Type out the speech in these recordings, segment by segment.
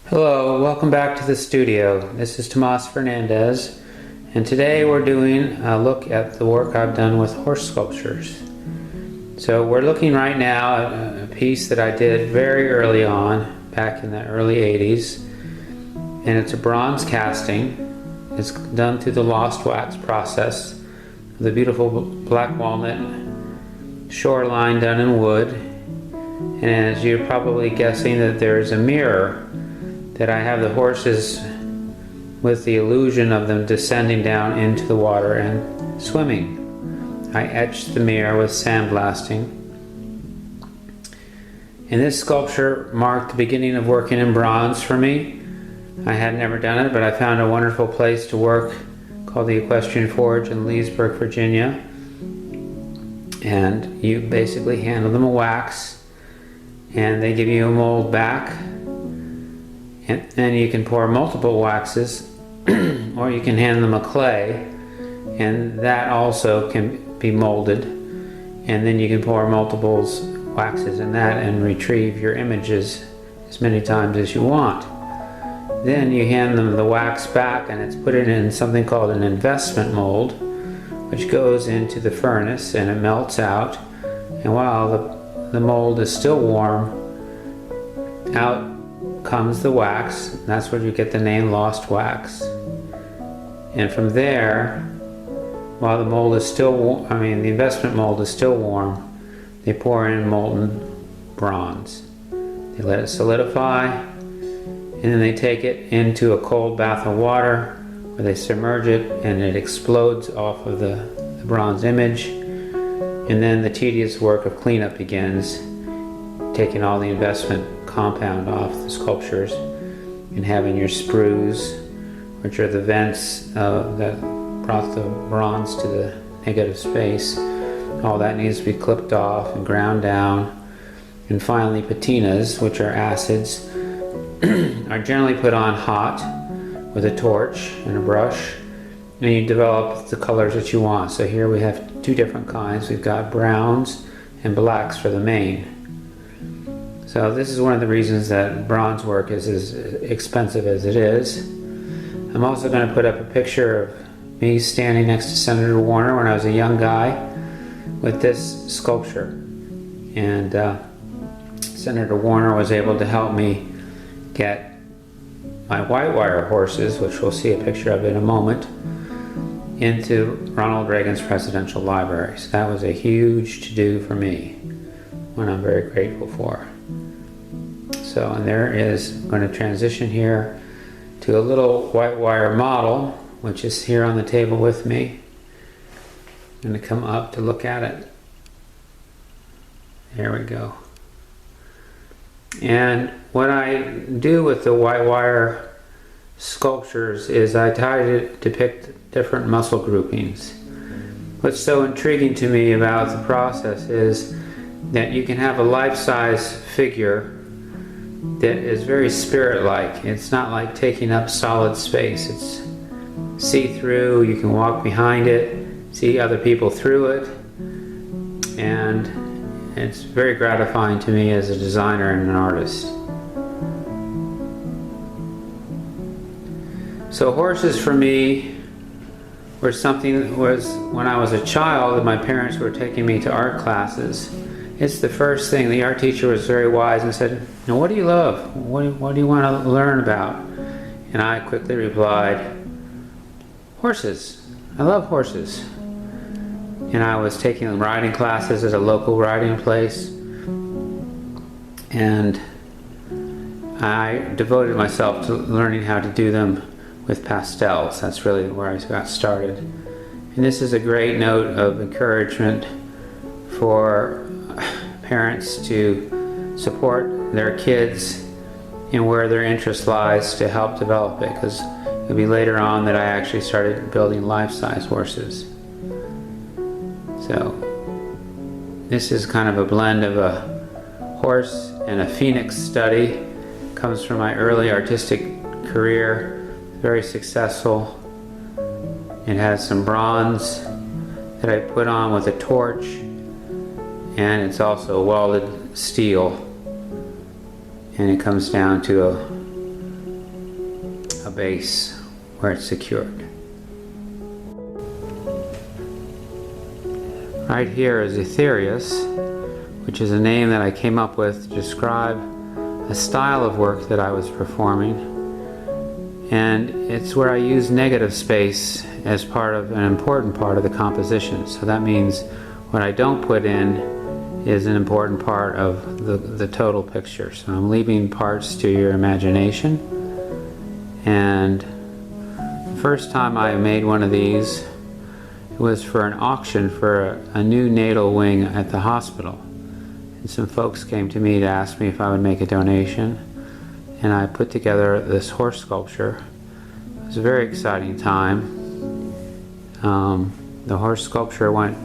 Hello, welcome back to the studio. This is Tomas Fernandez, and today we're doing a look at the work I've done with horse sculptures. So we're looking right now at a piece that I did very early on, back in the early 80s, and it's a bronze casting. It's done through the lost wax process, the beautiful black walnut shoreline done in wood, and as you're probably guessing that there's a mirror that I have the horses with the illusion of them descending down into the water and swimming. I etched the mirror with sandblasting. And this sculpture marked the beginning of working in bronze for me. I had never done it, but I found a wonderful place to work called the Equestrian Forge in Leesburg, Virginia. And you basically handle them a wax, and they give you a mold back. And then you can pour multiple waxes, or you can hand them a clay, and that also can be molded. And then you can pour multiples waxes in that and retrieve your images as many times as you want. Then you hand them the wax back, and it's put in something called an investment mold, which goes into the furnace and it melts out. And while the mold is still warm, out comes the wax. That's where you get the name lost wax. And from there, while the mold is still the investment mold is still warm, they pour in molten bronze. They let it solidify, and then they take it into a cold bath of water where they submerge it, and it explodes off of the bronze image. And then the tedious work of cleanup begins, taking all the investment compound off the sculptures and having your sprues, which are the vents that brought the bronze to the negative space. All that needs to be clipped off and ground down. And finally patinas, which are acids, are generally put on hot with a torch and a brush, and you develop the colors that you want. So here we have two different kinds. We've got browns and blacks for the mane. So this is one of the reasons that bronze work is as expensive as it is. I'm also going to put up a picture of me standing next to Senator Warner when I was a young guy with this sculpture. And Senator Warner was able to help me get my white wire horses, which we'll see a picture of in a moment, into Ronald Reagan's presidential library. So that was a huge to-do for me, one I'm very grateful for. So, and there is going to transition here to a little white wire model, which is here on the table with me. I'm going to come up to look at it. There we go. And what I do with the white wire sculptures is I try to depict different muscle groupings. What's so intriguing to me about the process is that you can have a life-size figure that is very spirit-like. It's not like taking up solid space. It's see-through. You can walk behind it, see other people through it, and it's very gratifying to me as a designer and an artist. So horses for me were when I was a child and my parents were taking me to art classes. It's the first thing. The art teacher was very wise and said, "Now, what do you love? What do you want to learn about?" And I quickly replied, "Horses. I love horses." And I was taking riding classes at a local riding place, and I devoted myself to learning how to do them with pastels. That's really where I got started. And this is a great note of encouragement for parents to support their kids in where their interest lies to help develop it, because it'll be later on that I actually started building life-size horses. So this is kind of a blend of a horse and a phoenix study. Comes from my early artistic career, very successful. It has some bronze that I put on with a torch, and it's also welded steel, and it comes down to a base where it's secured. Right here is Etherius, which is a name that I came up with to describe a style of work that I was performing. And it's where I use negative space as part of an important part of the composition. So that means what I don't put in is an important part of the total picture. So I'm leaving parts to your imagination. And the first time I made one of these, it was for an auction for a new natal wing at the hospital. And some folks came to me to ask me if I would make a donation. And I put together this horse sculpture. It was a very exciting time. The horse sculpture went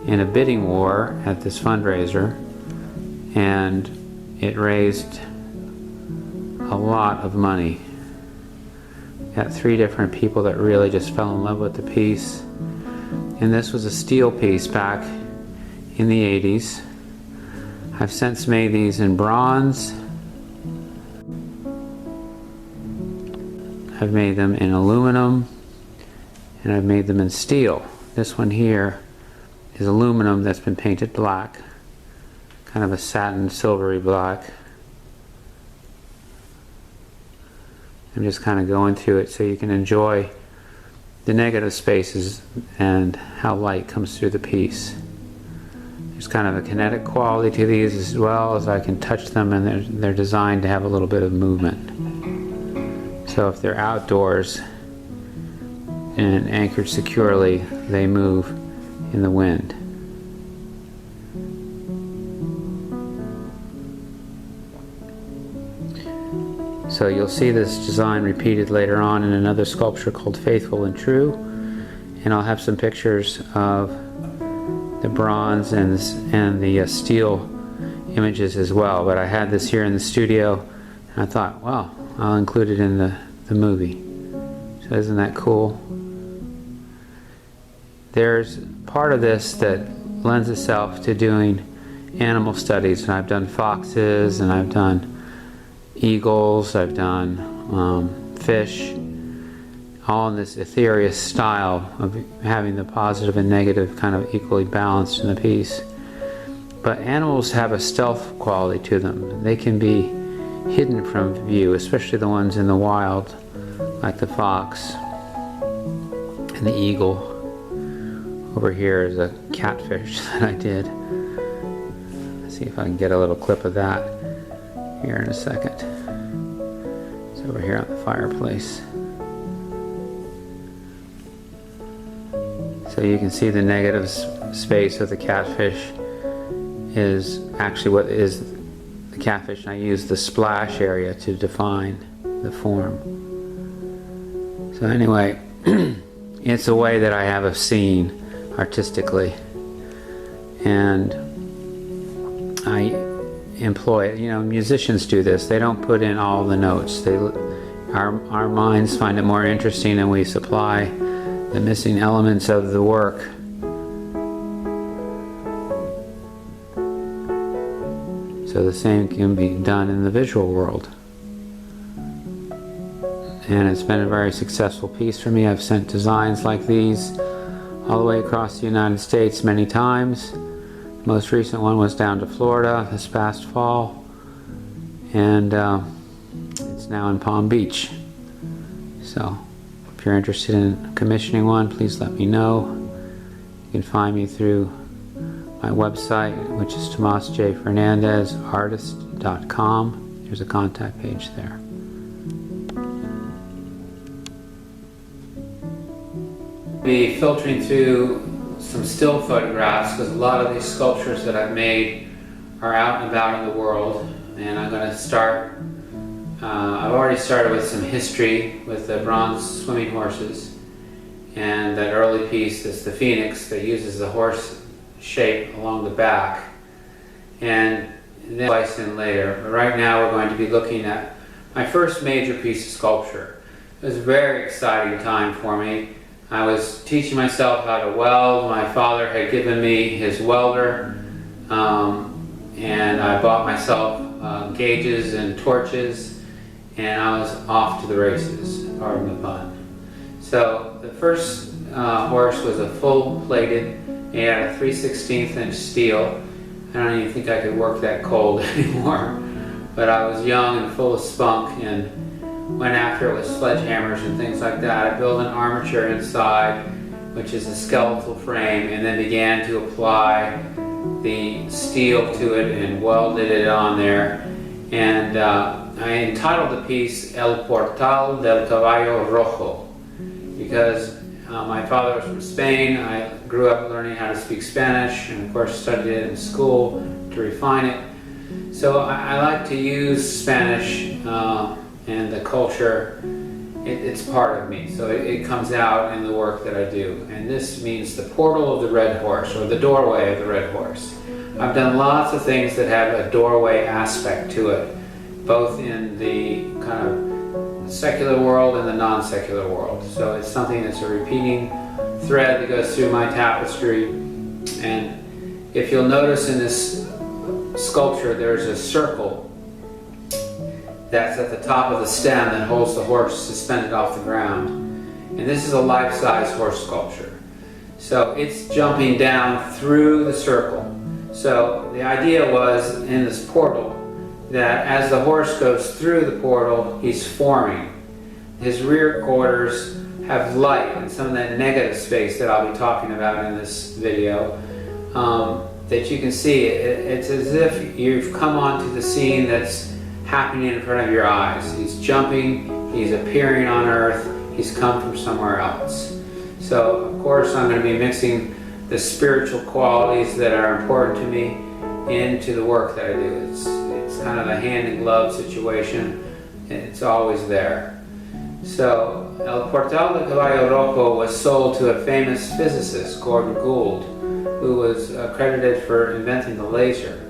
in a bidding war at this fundraiser, and it raised a lot of money. Got 3 different people that really just fell in love with the piece. And this was a steel piece back in the 80s. I've since made these in bronze. I've made them in aluminum, and I've made them in steel. This one here is aluminum that's been painted black, kind of a satin silvery black. I'm just kind of going through it so you can enjoy the negative spaces and how light comes through the piece. There's kind of a kinetic quality to these as well, as I can touch them, and they're designed to have a little bit of movement. So if they're outdoors and anchored securely, they move in the wind. So you'll see this design repeated later on in another sculpture called Faithful and True, and I'll have some pictures of the bronze and the steel images as well. But I had this here in the studio, and I thought, well, I'll include it in the movie. So isn't that cool? There's part of this that lends itself to doing animal studies, and I've done foxes, and I've done eagles, I've done fish, all in this Etherius style of having the positive and negative kind of equally balanced in the piece. But animals have a stealth quality to them. They can be hidden from view, especially the ones in the wild, like the fox and the eagle. Over here is a catfish that I did. Let's see if I can get a little clip of that here in a second. It's over here on the fireplace. So you can see the negative space of the catfish is actually what is the catfish, and I use the splash area to define the form. So anyway, it's a way that I have of seeing artistically, and I employ it. You know, musicians do this. They don't put in all the notes. Our minds find it more interesting, and we supply the missing elements of the work. So the same can be done in the visual world. And it's been a very successful piece for me. I've sent designs like these all the way across the United States many times. The most recent one was down to Florida this past fall, and it's now in Palm Beach. So if you're interested in commissioning one, please let me know. You can find me through my website, which is tomasjfernandezartist.com. There's a contact page there. Be filtering through some still photographs, because a lot of these sculptures that I've made are out and about in the world, and I'm going to start. I've already started with some history with the bronze swimming horses, and that early piece is the Phoenix that uses the horse shape along the back, and then slice in later. But right now we're going to be looking at my first major piece of sculpture. It was a very exciting time for me. I was teaching myself how to weld. My father had given me his welder, and I bought myself gauges and torches, and I was off to the races, pardon the pun. So the first horse was a full-plated, he had a 3/16 inch steel. I don't even think I could work that cold anymore, but I was young and full of spunk and went after it with sledgehammers and things like that. I built an armature inside, which is a skeletal frame, and then began to apply the steel to it and welded it on there. And I entitled the piece El Portal del Caballo Rojo, because my father was from Spain. I grew up learning how to speak Spanish, and of course studied it in school to refine it. So I like to use Spanish and the culture. It's part of me, so it comes out in the work that I do. And this means the portal of the red horse, or the doorway of the red horse. I've done lots of things that have a doorway aspect to it, both in the kind of secular world and the non-secular world. So it's something that's a repeating thread that goes through my tapestry. And if you'll notice in this sculpture, there's a circle that's at the top of the stem that holds the horse suspended off the ground. And this is a life-size horse sculpture. So it's jumping down through the circle. So the idea was in this portal that as the horse goes through the portal, he's forming. His rear quarters have light and some of that negative space that I'll be talking about in this video that you can see. It's as if you've come onto the scene that's happening in front of your eyes. He's jumping, he's appearing on earth, he's come from somewhere else. So of course I'm going to be mixing the spiritual qualities that are important to me into the work that I do. It's kind of a hand in glove situation, and it's always there. So El Portal de Caballo Rojo was sold to a famous physicist, Gordon Gould, who was credited for inventing the laser.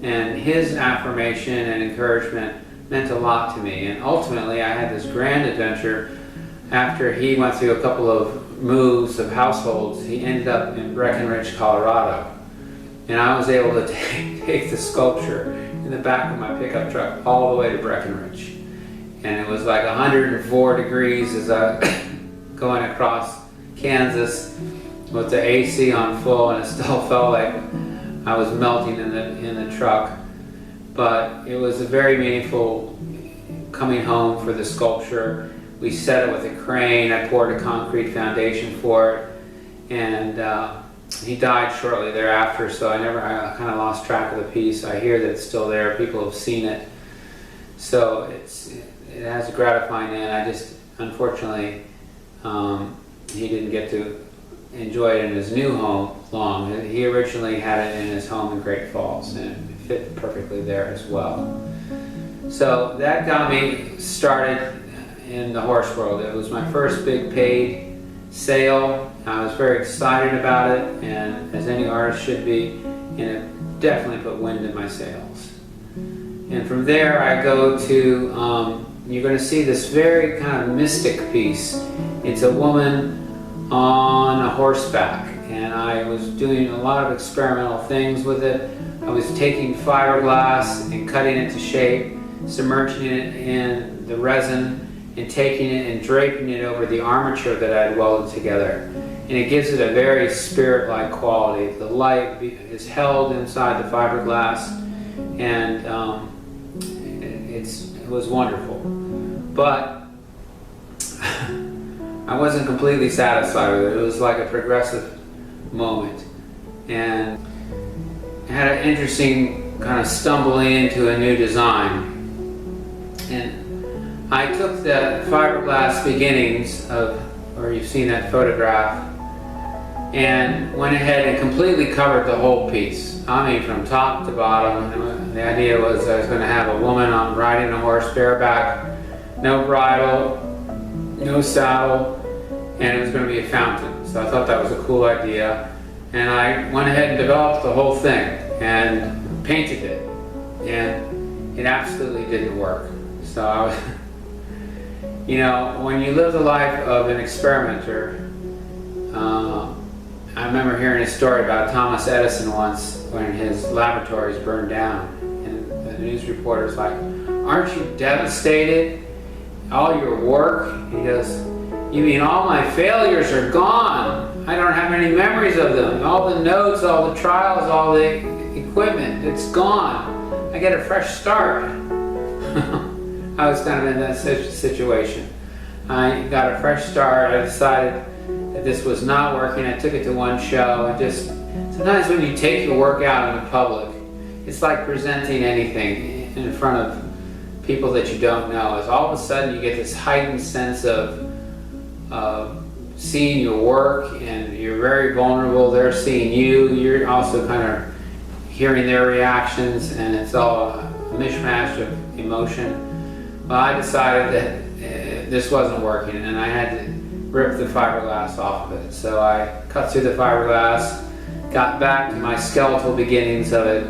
And his affirmation and encouragement meant a lot to me. And ultimately I had this grand adventure. After he went through a couple of moves of households, he ended up in Breckenridge, Colorado. And I was able to take the sculpture in the back of my pickup truck all the way to Breckenridge. And it was like 104 degrees as I going across Kansas with the AC on full, and it still felt like I was melting in the truck. But it was a very meaningful coming home for the sculpture. We set it with a crane. I poured a concrete foundation for it, and he died shortly thereafter, so I kind of lost track of the piece. I hear that it's still there. People have seen it, so it has a gratifying end. I just, unfortunately, he didn't get to enjoy it in his new home long. He originally had it in his home in Great Falls, and it fit perfectly there as well. So that got me started in the horse world. It was my first big paid sale. I was very excited about it, and as any artist should be, and it definitely put wind in my sails. And from there I go to, you're going to see this very kind of mystic piece. It's a woman on a horseback, and I was doing a lot of experimental things with it. I was taking fiberglass and cutting it to shape, submerging it in the resin, and taking it and draping it over the armature that I had welded together. And it gives it a very spirit-like quality. The light is held inside the fiberglass, and it was wonderful. But I wasn't completely satisfied with it. It was like a progressive moment. And I had an interesting kind of stumbling into a new design. And I took the fiberglass beginnings of, or you've seen that photograph, and went ahead and completely covered the whole piece. I mean, from top to bottom. And the idea was I was going to have a woman on riding a horse bareback, no bridle, no saddle, and it was going to be a fountain. So I thought that was a cool idea, and I went ahead and developed the whole thing and painted it, and it absolutely didn't work. So I was, you know, when you live the life of an experimenter, I remember hearing a story about Thomas Edison once when his laboratories burned down in news reporter's like, "Aren't you devastated? All your work?" He goes, "You mean all my failures are gone? I don't have any memories of them. All the notes, all the trials, all the equipment, it's gone. I get a fresh start." I was kind of in that situation. I got a fresh start. I decided that this was not working. I took it to one show, and just sometimes when you take your work out in the public, it's like presenting anything in front of people that you don't know. Is all of a sudden you get this heightened sense of seeing your work, and you're very vulnerable. They're seeing you. You're also kind of hearing their reactions, and it's all a mishmash of emotion. Well, I decided that this wasn't working, and I had to rip the fiberglass off of it. So I cut through the fiberglass, got back to my skeletal beginnings of it,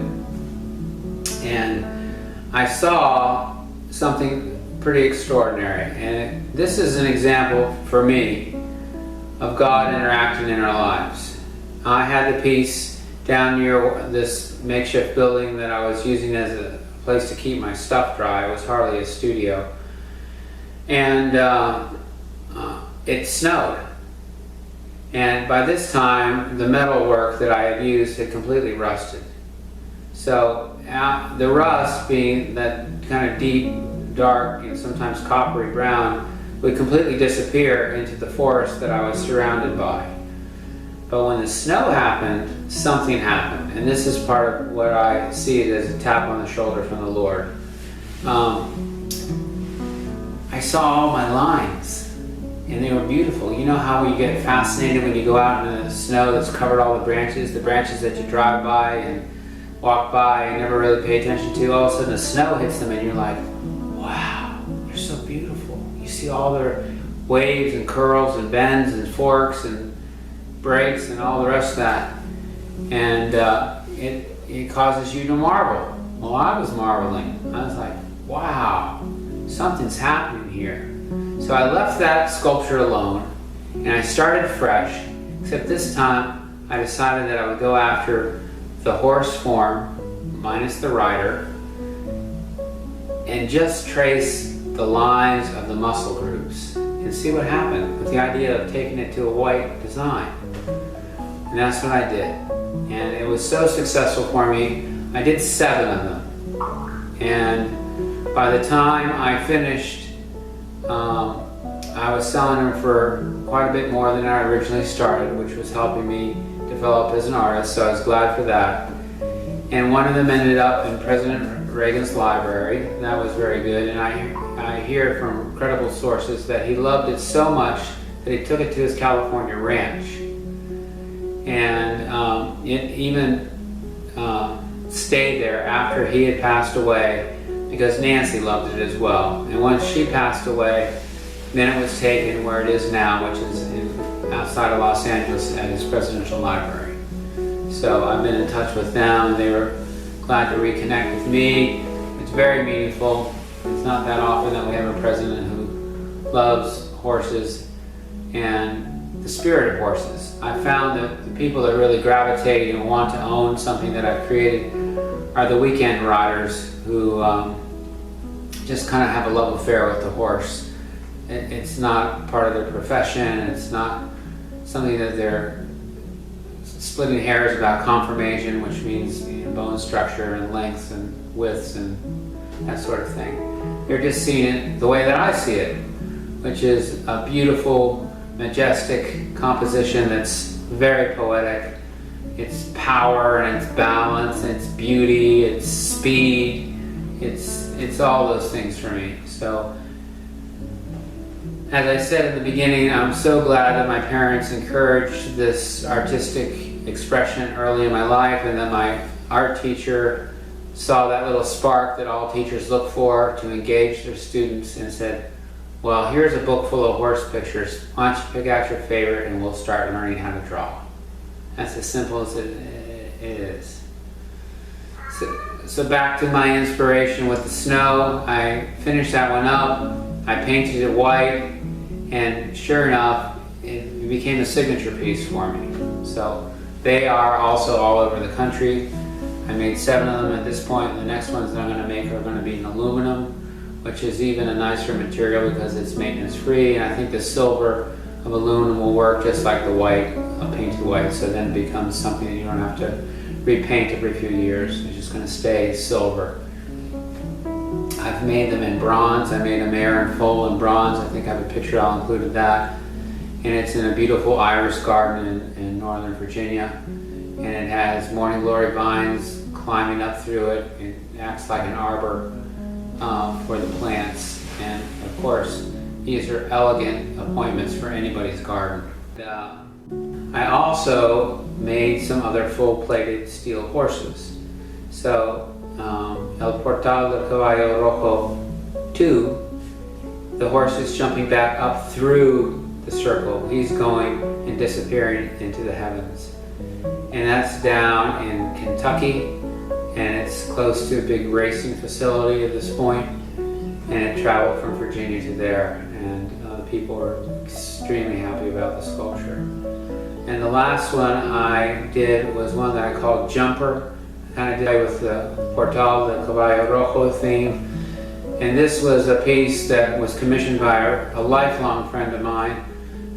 and I saw something pretty extraordinary. And this is an example for me of God interacting in our lives. I had the piece down near this makeshift building that I was using as a place to keep my stuff dry. It was hardly a studio. And it snowed. And by this time, the metal work that I had used had completely rusted. So the rust, being that kind of deep, dark, and sometimes coppery brown, would completely disappear into the forest that I was surrounded by. But when the snow happened, something happened. And this is part of what I see it as a tap on the shoulder from the Lord. I saw all my lines, and they were beautiful. You know how you get fascinated when you go out in the snow that's covered all the branches that you drive by and walk by and never really pay attention to. All of a sudden the snow hits them, and you're like, wow, they're so beautiful. You see all their waves and curls and bends and forks and breaks and all the rest of that, and it causes you to marvel. Well, I was marveling. I was like, wow, something's happening here. So I left that sculpture alone, and I started fresh, except this time I decided that I would go after the horse form minus the rider, and just trace the lines of the muscle groups and see what happened, with the idea of taking it to a white design. And that's what I did. And it was so successful for me. I did 7 of them. And by the time I finished, I was selling them for quite a bit more than I originally started, which was helping me develop as an artist, so I was glad for that. And one of them ended up in President Reagan's library. That was very good. And I hear from credible sources that he loved it so much that he took it to his California ranch. And it even stayed there after he had passed away, because Nancy loved it as well. And once she passed away, then it was taken where it is now, which is outside of Los Angeles at his presidential library. So I've been in touch with them, and they were glad to reconnect with me. It's very meaningful. It's not that often that we have a president who loves horses and the spirit of horses. I found that the people that really gravitate and want to own something that I've created are the weekend riders who just kind of have a love affair with the horse. It's not part of their profession. It's not something that they're splitting hairs about conformation, which means bone structure and lengths and widths and that sort of thing. They're just seeing it the way that I see it, which is a beautiful, majestic composition that's very poetic. It's power and it's balance and it's beauty, it's speed, it's all those things for me. So, as I said in the beginning, I'm so glad that my parents encouraged this artistic expression early in my life, and that my art teacher saw that little spark that all teachers look for to engage their students and said, well, here's a book full of horse pictures. Why don't you pick out your favorite and we'll start learning how to draw. That's as simple as it is. So back to my inspiration with the snow. I finished that one up. I painted it white, and sure enough, it became a signature piece for me. So they are also all over the country. I made 7 of them at this point. The next ones that I'm going to make are going to be in aluminum, which is even a nicer material because it's maintenance free, and I think the silver of aluminum will work just like the white, painted white, so then it becomes something that you don't have to repaint every few years. It's just going to stay silver. I've made them in bronze. I made a Mare and Foal in bronze. I think I have a picture, I'll include of that. And it's in a beautiful iris garden in Northern Virginia. And it has morning glory vines climbing up through it. It acts like an arbor for the plants. And of course, these are elegant appointments for anybody's garden. I also made some other full-plated steel horses. So, El Portal del Caballo Rojo 2, the horse is jumping back up through the circle. He's going and disappearing into the heavens. And that's down in Kentucky, and it's close to a big racing facility at this point. And it traveled from Virginia to there, and the people are extremely happy about the sculpture. And the last one I did was one that I called Jumper. I did with the Portal del Caballo Rojo theme. And this was a piece that was commissioned by a lifelong friend of mine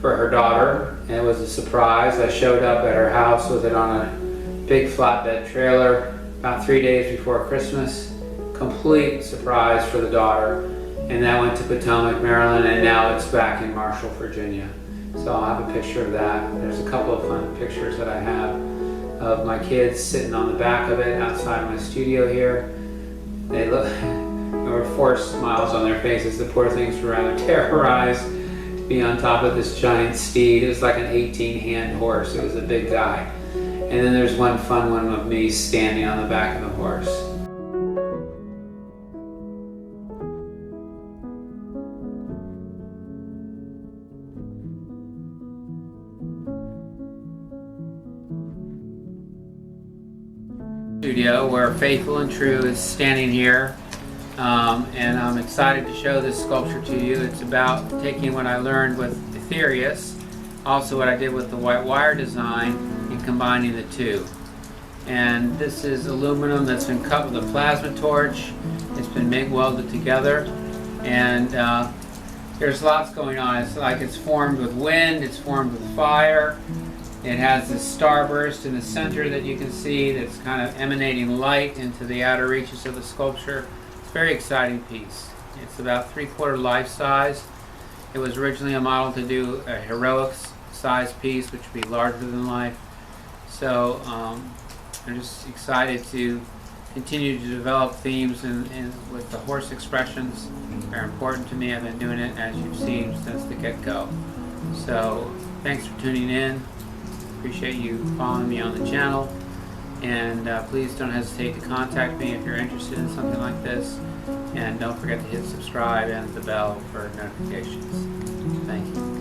for her daughter. And it was a surprise. I showed up at her house with it on a big flatbed trailer about 3 days before Christmas. Complete surprise for the daughter. And that went to Potomac, Maryland, and now it's back in Marshall, Virginia. So I'll have a picture of that. There's a couple of fun pictures that I have of my kids sitting on the back of it outside my studio here. They look, there were forced smiles on their faces. The poor things were rather terrorized to be on top of this giant steed. It was like an 18-hand horse. It was a big guy. And then there's one fun one of me standing on the back of the horse. Studio where Faithful and True is standing here, and I'm excited to show this sculpture to you. It's about taking what I learned with Ethereus, also what I did with the white wire design, and combining the two. And this is aluminum that's been cut with a plasma torch. It's been MIG welded together, and there's lots going on. It's like it's formed with wind, it's formed with fire. It has this starburst in the center that you can see that's kind of emanating light into the outer reaches of the sculpture. It's a very exciting piece. It's about 3/4 life size. It was originally a model to do a heroic size piece, which would be larger than life. So I'm just excited to continue to develop themes with the horse expressions. They're important to me. I've been doing it, as you've seen, since the get-go. So thanks for tuning in. Appreciate you following me on the channel, and please don't hesitate to contact me if you're interested in something like this, and don't forget to hit subscribe and the bell for notifications. Thank you.